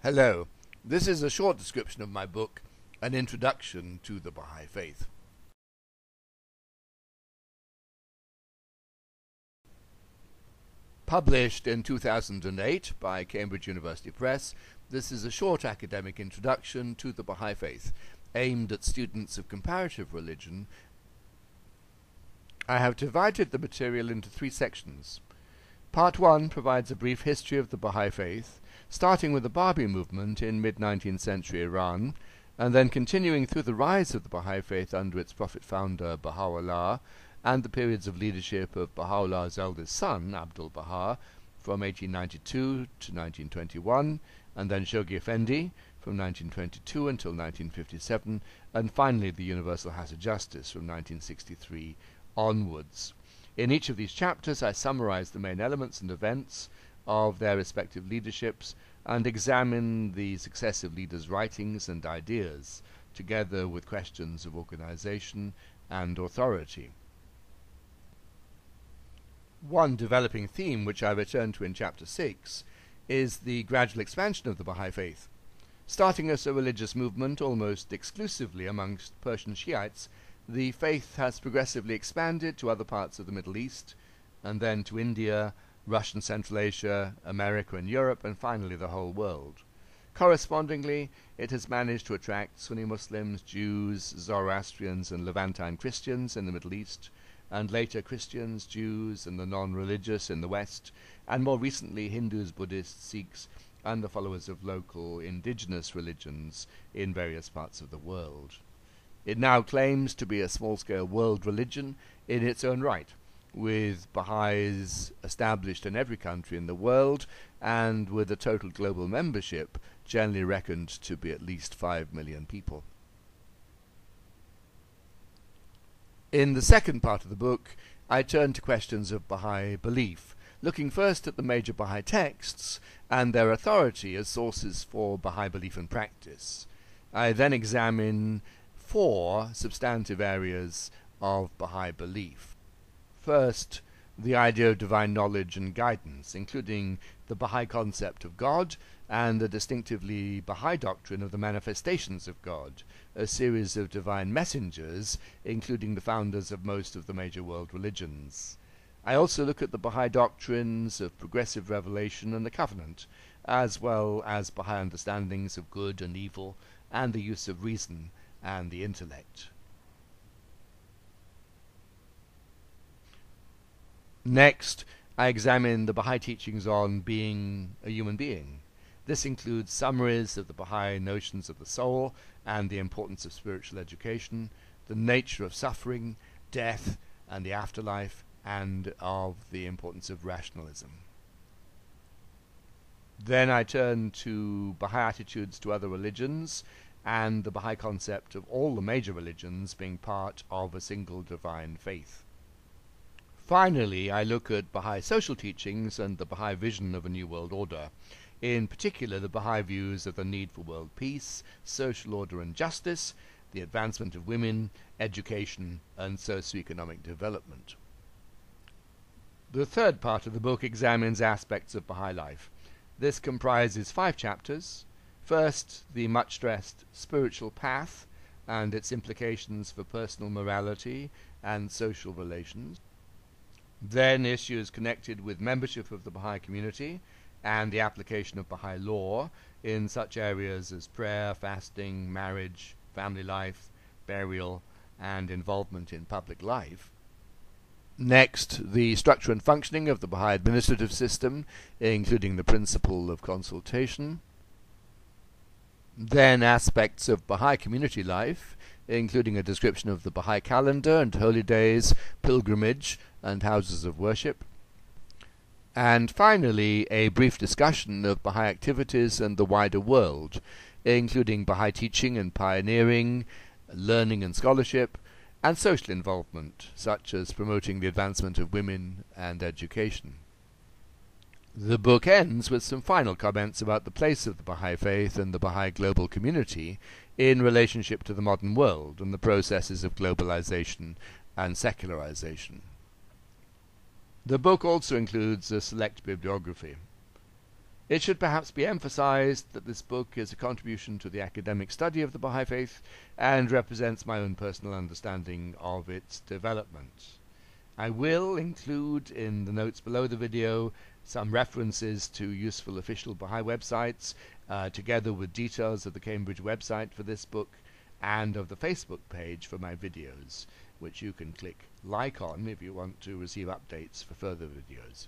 Hello, this is a short description of my book, An Introduction to the Baha'i Faith. Published in 2008 by Cambridge University Press, this is a short academic introduction to the Baha'i Faith, aimed at students of comparative religion. I have divided the material into three sections. Part 1 provides a brief history of the Baha'i Faith, starting with the Baha'i movement in mid-19th century Iran, and then continuing through the rise of the Baha'i Faith under its prophet founder Baha'u'llah, and the periods of leadership of Baha'u'llah's eldest son, Abdul-Baha, from 1892 to 1921, and then Shoghi Effendi, from 1922 until 1957, and finally the Universal House of Justice from 1963 onwards. In each of these chapters I summarize the main elements and events of their respective leaderships and examine the successive leaders' writings and ideas, together with questions of organization and authority. One developing theme which I return to in Chapter 6 is the gradual expansion of the Baha'i Faith. Starting as a religious movement almost exclusively amongst Persian Shiites, the faith has progressively expanded to other parts of the Middle East, and then to India, Russian Central Asia, America and Europe, and finally the whole world. Correspondingly, it has managed to attract Sunni Muslims, Jews, Zoroastrians and Levantine Christians in the Middle East, and later Christians, Jews and the non-religious in the West, and more recently Hindus, Buddhists, Sikhs, and the followers of local indigenous religions in various parts of the world. It now claims to be a small-scale world religion in its own right, with Baha'is established in every country in the world, and with a total global membership generally reckoned to be at least 5 million people. In the second part of the book, I turn to questions of Baha'i belief, looking first at the major Baha'i texts and their authority as sources for Baha'i belief and practice. I then examine 4 substantive areas of Baha'i belief. First, the idea of divine knowledge and guidance, including the Baha'i concept of God and the distinctively Baha'i doctrine of the manifestations of God, a series of divine messengers, including the founders of most of the major world religions. I also look at the Baha'i doctrines of progressive revelation and the covenant, as well as Baha'i understandings of good and evil and the use of reason and the intellect. Next, I examine the Baha'i teachings on being a human being. This includes summaries of the Baha'i notions of the soul and the importance of spiritual education, the nature of suffering, death, and the afterlife, and of the importance of rationalism. Then I turn to Baha'i attitudes to other religions and the Baha'i concept of all the major religions being part of a single divine faith. Finally, I look at Baha'i social teachings and the Baha'i vision of a new world order, in particular the Baha'i views of the need for world peace, social order and justice, the advancement of women, education, and socio-economic development. The third part of the book examines aspects of Baha'i life. This comprises 5 chapters. First, the much-stressed spiritual path and its implications for personal morality and social relations. Then issues connected with membership of the Baha'i community and the application of Baha'i law in such areas as prayer, fasting, marriage, family life, burial, and involvement in public life. Next, the structure and functioning of the Baha'i administrative system, including the principle of consultation. Then aspects of Baha'i community life, including a description of the Baha'i calendar and holy days, pilgrimage, and houses of worship. And finally, a brief discussion of Baha'i activities and the wider world, including Baha'i teaching and pioneering, learning and scholarship, and social involvement, such as promoting the advancement of women and education. The book ends with some final comments about the place of the Baha'i Faith and the Baha'i global community in relationship to the modern world and the processes of globalization and secularization. The book also includes a select bibliography. It should perhaps be emphasized that this book is a contribution to the academic study of the Baha'i Faith and represents my own personal understanding of its development. I will include in the notes below the video some references to useful official Baha'i websites, together with details of the Cambridge website for this book and of the Facebook page for my videos, which you can click like on if you want to receive updates for further videos.